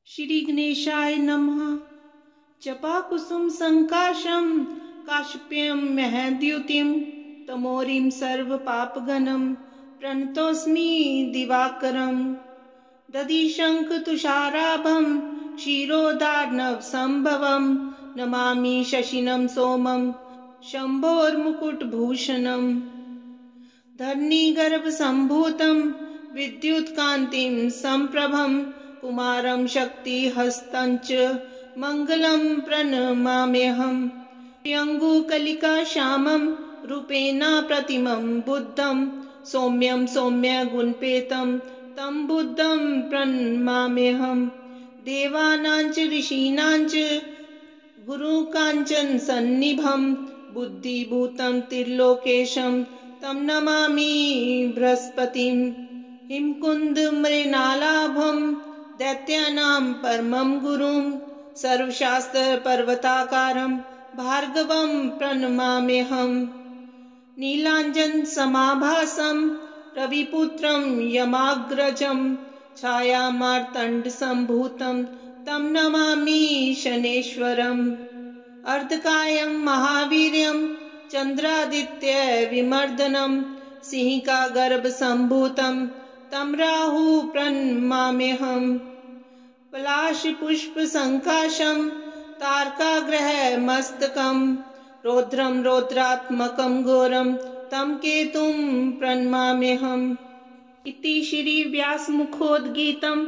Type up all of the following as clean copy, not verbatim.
श्री गणेशाय नमः। जपाकुसुम संकाशम काश्यप्यं महद्युतिम तमोरिम सर्व पापगणम प्रणतोस्मि दिवाकरम। दधिशंख तुषाराभं क्षीरोदार्णव संभवम नमामि शशिनं सोमं शंभोर्मुकुटभूषणम्। धरणीगर्भ संभूतं विद्युत्कान्तिं संप्रभं कुमारं शक्तिहस्तं च मंगलं प्रणमाम्यहम्। प्रियंगुकलिका श्यामं रूपेण प्रतिमं बुद्धं सौम्यं सौम्यगुणपेतं तं बुद्धं प्रणमाम्यहम्। देवानां च ऋषीणां च गुरुकाञ्चन सन्निभं बुद्धिभूतं त्रिलोकेशं तं नमामि बृहस्पतिम्। हिमकुंद मृणालाभं दैत्यानां परमं गुरुं सर्वशास्त्र पर्वताकारं भार्गवं प्रणमाम्यहम्। नीलांजन समाभासं रविपुत्रं यमाग्रजं छायामार्तण्ड संभूतं तं नमामि शनेश्वरम्। अर्धकायं महावीर्यं चंद्रादित्य विमर्दनं सिंहिकागर्भ संभूतं तं राहु प्रणमाम्यहम्। पलाशपुष्प संकाशं तारकाग्रह मस्तकं रौद्रं रौद्रात्मकं घोरं तं केतुं प्रणमाम्यहम्। इति श्री व्यासमुखोद्गीतं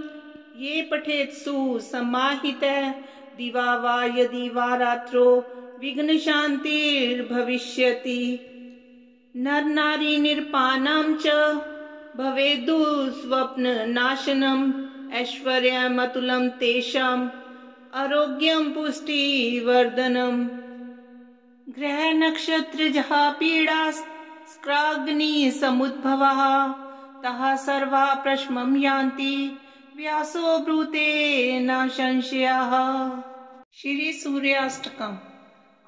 ये पठेत् सुसमाहितः दिवा वा यदि वा रात्रो विघ्नशान्तिर्भविष्यति। नर नारी निर्पाणां च भवेदुःस्वप्ननाशनम् ऐश्वर्यमतुलं तेषाम् आरोग्यं पुष्टिवर्धनम्। ग्रह नक्षत्र जहाँ पीड़ा स्क्राग्नि समुद्भवः तः सर्वा प्रश्मं यान्ति व्यासो ब्रूते न संशयः। श्री सूर्याष्टकम्।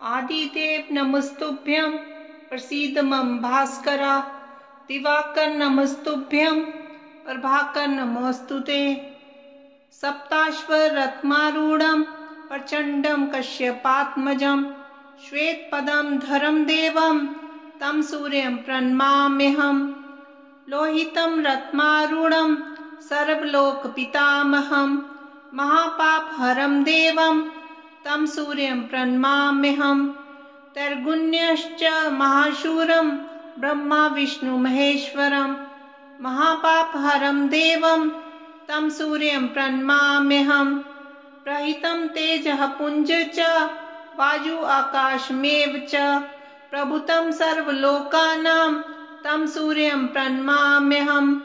आदिदेव नमस्तुभ्यं प्रसीद मम भास्करा। दिवाकर नमस्तुभ्यं प्रभाकर नमोस्तुते। सप्ताश्वर रत्मारूढ़ं प्रचंडं कश्यपात्मजं श्वेतपदं धरं देवं तं सूर्यं प्रणमाम्यहम्। लोहितं रत्मारूढ़ं सर्वलोकपितामहं महापापहरं देवं तं सूर्यं प्रणमाम्यहम्। त्रैगुण्यश्च महाशूरं ब्रह्मा विष्णु महेश्वरं महापापहरं देवं तं सूर्यं प्रणमाम्यहम्। प्रहितं तेजः पुंज च वायु आकाशमेव च प्रभुतं सर्वलोकानां तं सूर्यं प्रणमाम्यहम्।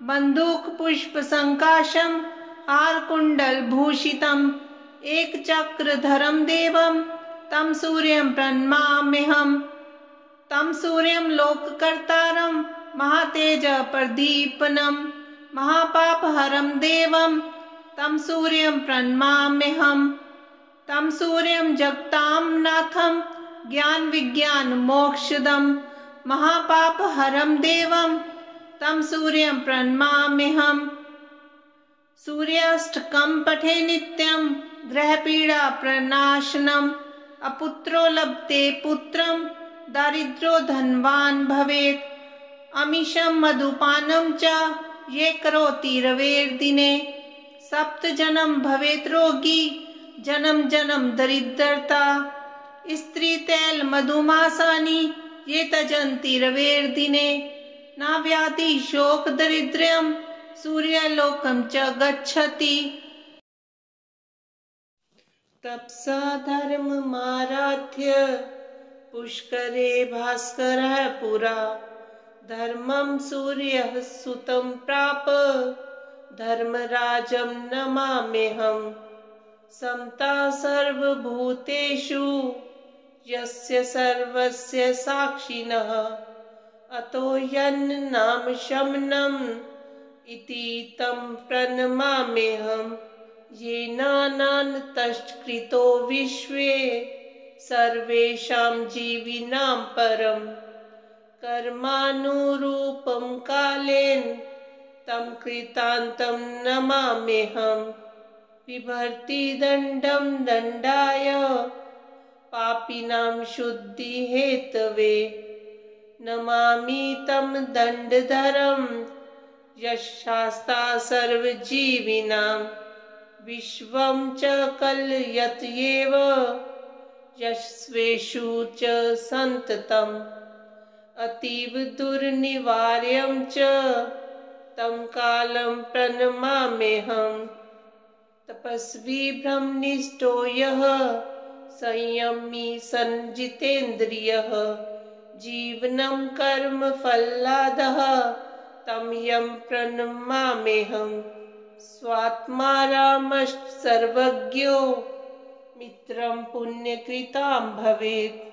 बंदूक पुष्प संकाशं हारकुंडल भूषितं एकचक्रधरं देवं तं सूर्यं प्रणमाम्यहम्। तं सूर्यं लोककर्तारं महातेज प्रदीपनं महापापहरं देवं तं सूर्यं प्रणमाम्यहम्। तं सूर्यं जगतां नाथं ज्ञान विज्ञान मोक्षदं महापापहरं देवं तं सूर्यं प्रणमाम्यहम्। सूर्याष्टकं पठे नित्यं ग्रहपीडा प्रणाशनम्। अपुत्रो लभते पुत्रं दारिद्र्यो धनवान् भवेत्। अमीशं मधुपानं च ये करोति रवेर्दिने। सप्तजन्म भवेत् रोगी जन्म जन्म दरिद्रता। स्त्री तैल मधुमासानि ये तजन्ति रवेर्दिने। न व्याधि शोक दरिद्र्यं सूर्यलोकं च गच्छति। तपसा धर्ममाराध्य पुष्करे भास्करः पुरा। धर्मं सूर्यः सुतं प्राप धर्मराजं नमाम्यहम्। समता सर्वभूतेषु यस्य सर्वस्य साक्षिणः अतो यन्नाम शमनम् इति तं प्रणमाम्यहम्। येनानन्तश्कृतो विश्वे सर्वेषां जीविनां परम् कर्मानुरूपं कालेन तं कृतान्तं नमाम्यहम्। बिभर्ति दण्डं दण्डाय पापिनां शुद्धिहेतवे नमामि तं दण्डधरं यशास्ता सर्वजीविनां विश्वं च कलयत्येव यस्वेषु च सन्ततम् अतीव दुर्निवार्यं च तं कालं प्रणमाम्यहम् तपस्वी ब्रह्मनिष्ठो यः संयमी संजितेन्द्रियः जीवनं कर्म फलादः तं यं प्रणमाम्यहम् स्वात्मा रामश्च सर्वज्ञो मित्रं पुण्यकृतां भवेत्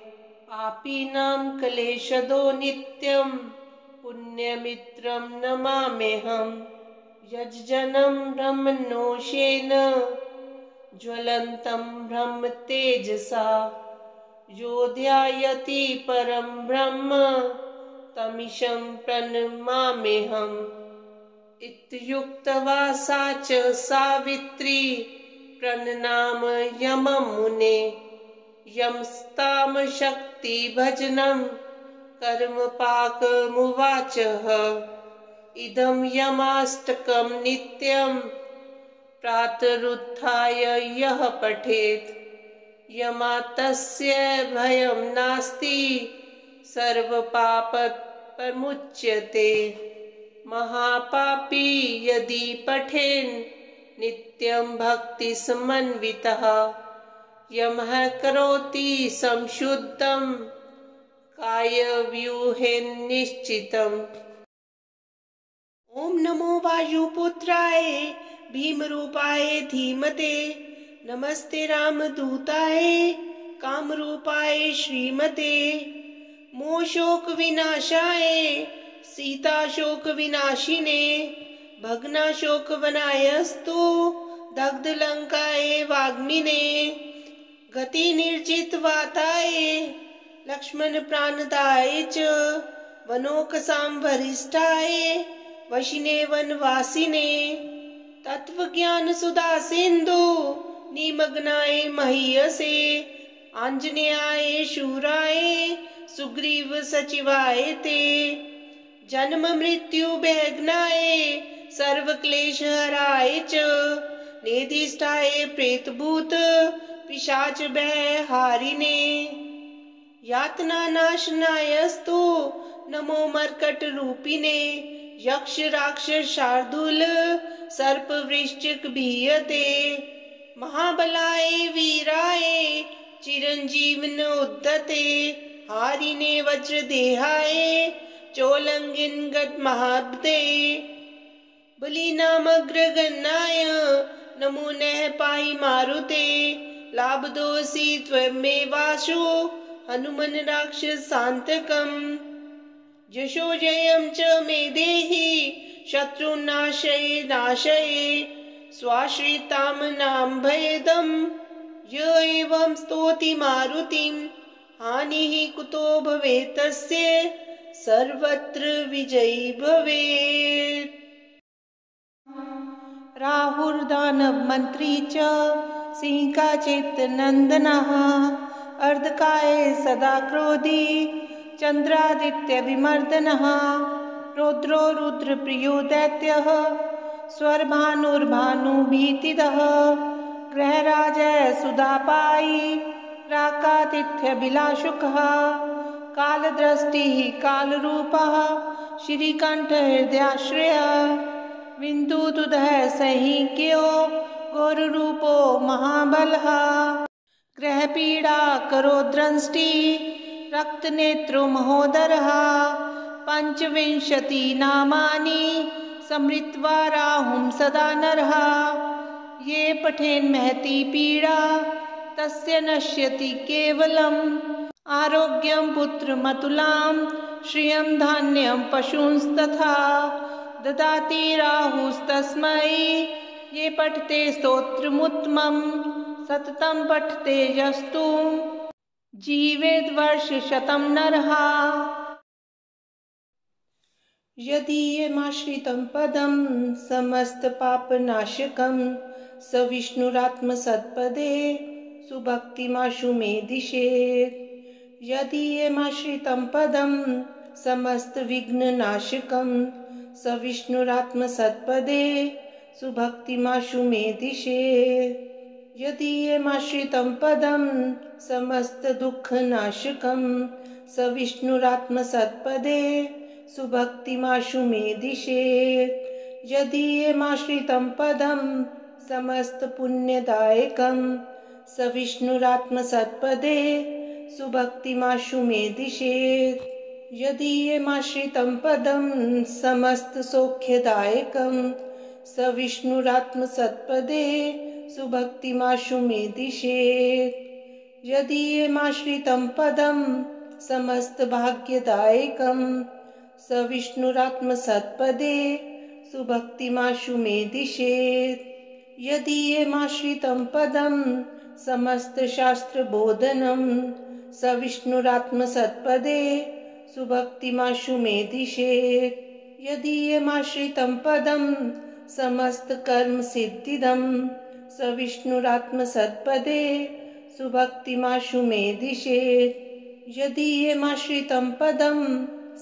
पापीनां क्लेशदो नित्यं पुण्यमित्रं नमाम्यहम् यज्जनं ब्रह्मणोषेण ज्वलन्तं ब्रह्म तेजसा यो ध्यायति परं ब्रह्म तमीशं प्रणमाम्यहम् इत्युक्त्वा सा च सावित्री प्रणनाम यमं मुने यमस्तां शक्तिभजनं कर्मपाकमुवाचः इदं यमाष्टकं नित्यं प्रातरुत्थाय यः पठेत् यमातस्य भयं नास्ति सर्वपापप्रमुच्यते महापापी यदि पठेन् नित्यं भक्तिसमन्वितः यमः करोति संशुद्धं कायव्यूहेन निश्चितम्। ओम नमो वायुपुत्राय भीमरूपाय धीमते नमस्ते रामदूताय कामरूपाय श्रीमते मोहशोक विनाशाय सीताशोक विनाशिने भग्नाशोक वनायस्तु दग्ध लंकाय वाग्मिने गति निर्जित वाताय लक्ष्मण प्राणदाय च वनोकसां वरिष्ठाय वशिने वनवासिने तत्व ज्ञान सुधा सिंधु निमग्नाय महीयसे आंजनेयाय शूराय सुग्रीव सचिवाय ते जन्म मृत्यु भयग्नाय सर्व क्लेश हराय च नेधिष्ठाय प्रेतभूत पिशाच भय हारिने यातना नाशनायस्तु नमो मर्कट रूपिणे यक्ष राक्षस शार्दूल सर्प वृश्चिक भीयते महाबलाय वीराय चिरंजीवन उद्धते हारिने वज्र देहाय चोलंगिन गद महाब्दे बलि नामग्रगन्नाय नमो नः पाहि मारुते लाभदोषी त्वमेवाशु हनुमन राक्षसान्तकम् यशो जयं च मे देहि शत्रुनाशये नाशये स्वाश्रितामनां भयदम् य एवं स्तोति मारुतिं हानिः कुतो भवेत् तस्य सर्वत्र विजयी भवेत्। राहुर्दानव मंत्री च सिंहकाचित् नंदनः अर्धकाय सदा क्रोधी चंद्रादित्य विमर्दनः रौद्रो रुद्रप्रियो दैत्यः स्वर्भानुर्भानुभीतिदः ग्रहराजः सुधापायी राकातिथ्यभिलाषुकः कालदृष्टिः कालरूपः श्रीकंठ हृदयाश्रयः विन्दुतुदः सहीक्यो घोररूपो महाबलः ग्रहपीडा करोद्रंष्टि रक्तनेत्रो महोदरः पंचविंशति नामानि समृत्वा राहुं सदा नरः ये पठेन् महती पीडा तस्य नश्यति केवलम् आरोग्यं पुत्रमतुलां श्रियं धान्यं पशूंस्तथा ददाति राहुस्तस्मै ये पठते स्तोत्रमुत्तमं सततं पठते यस्तु जीवेद वर्षशतं नरः यदीयमाश्रितं पदं समस्तपापनाशकं स विष्णुरात्मसत्पदे सुभक्तिमाशु मे दिशेत्। यदीयमाश्रितं पदं समस्तविघ्ननाशकं स विष्णुरात्मसत्पदे सुभक्तिमाशु मे दिशेत्। यदीयमाश्रितं पदं समस्तदुःखनाशकं स विष्णुरात्मसत्पदे सुभक्तिमाशु मे दिशेत्। यदीयमाश्रितं पदं समस्तपुण्यदायकं स विष्णुरात्मसत्पदे सुभक्तिमाशु मे दिशेत्। यदीयमाश्रितं पदं समस्तसौख्यदायकं स विष्णुरात्मसत्पदे सुभक्तिमाशु मे दिशेत्। यदीयमाश्रितं पदं समस्तभाग्यदायकं स विष्णुरात्मसत्पदे सुभक्तिमाशु मे दिशेत्। यदीयमाश्रितं पदं समस्तशास्त्रबोधनं स विष्णुरात्मसत्पदे सुभक्तिमाशु मे दिशेत्। यदीयमाश्रितं पदं समस्तकर्मसिद्धिदं स विष्णुरात्मसत्पदे सुभक्तिमाशु मे दिशेत्। यदीयमाश्रितं पदं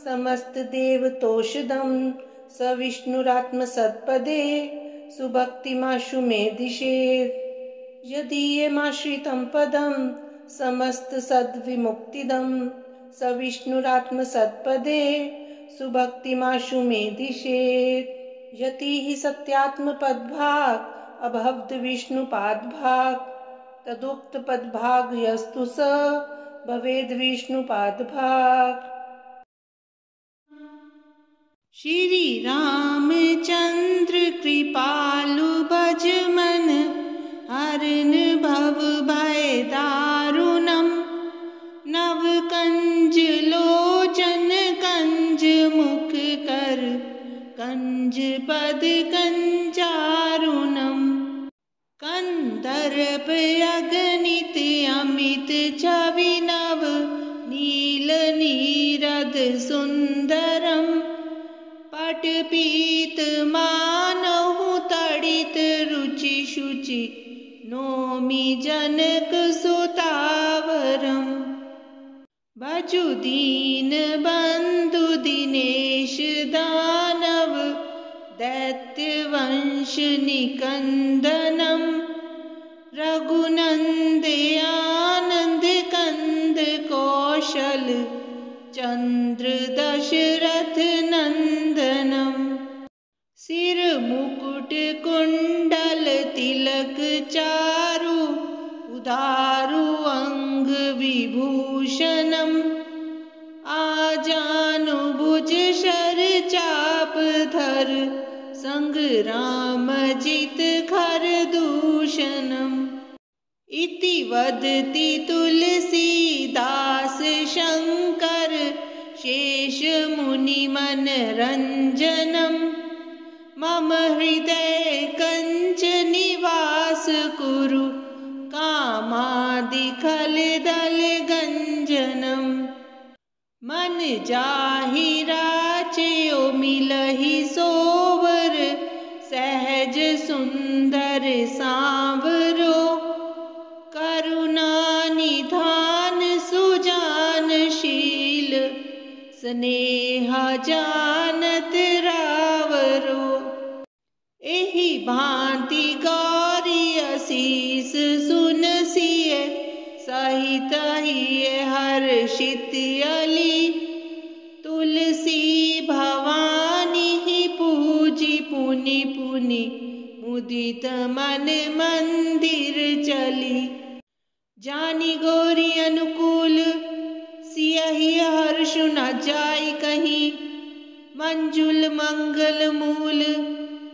समस्तदेवतोषधं स विष्णुरात्मसत्पदे सुभक्तिमाशु मे दिशेत्। यदीयमाश्रितं पदं समस्तसद्विमुक्तिदं स विष्णुरात्मसत्पदे सुभक्तिमाशु मे दिशेत्। यतिः सत्यात्मपदभाग अभवद्विष्णुपादभाग तदुक्तपदभाग यस्तु स भवेद्विष्णुपादभाग। श्री रामचंद्र कृपालु भज मन हरन भव भय दारुणम। नव कंज लोचन कंज मुख कर कंज पद कंजारुणम। कंदर्प अगणित अमित छवि नव नील नीरद सुंदरम। पटपीत मानहु तडित रुचि शुचि नौमि जनक सुतावरम। भजु दीन बंधु दिनेश दानव दैत्य वंश निकंदनम। रघुनंद आनंद कंद कौशल चंद्र दशरथ नंदनम। सिर मुकुट कुंडल तिलक चारु उदारु अंग विभूषणम। आजानु भुज शर चाप धर संग्राम जित खर दूषणम। इति वदति तुलसीदास शंकर शेष मुनि मनरंजनम। मम हृदय कंच निवास कुरु कामादि खल दल गंजनम। मन जाहि राचयो मिलहि सोवर सहज सुंदर सांवरो। करुणा निधान सुजानशील स्नेहा जानत रावरो। एहि भांति गौरी असीस सुनसिय सहित हिय हर्षित अली। तुलसी भवानी ही पूजी पुनि पुनि मुदित मन मंदिर चली। जानी गौरी अनुकूल सियहि हर्ष न जाय कहीं। मंजुल मंगल मूल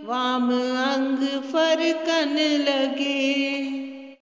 वाम अंग फरकन लगे।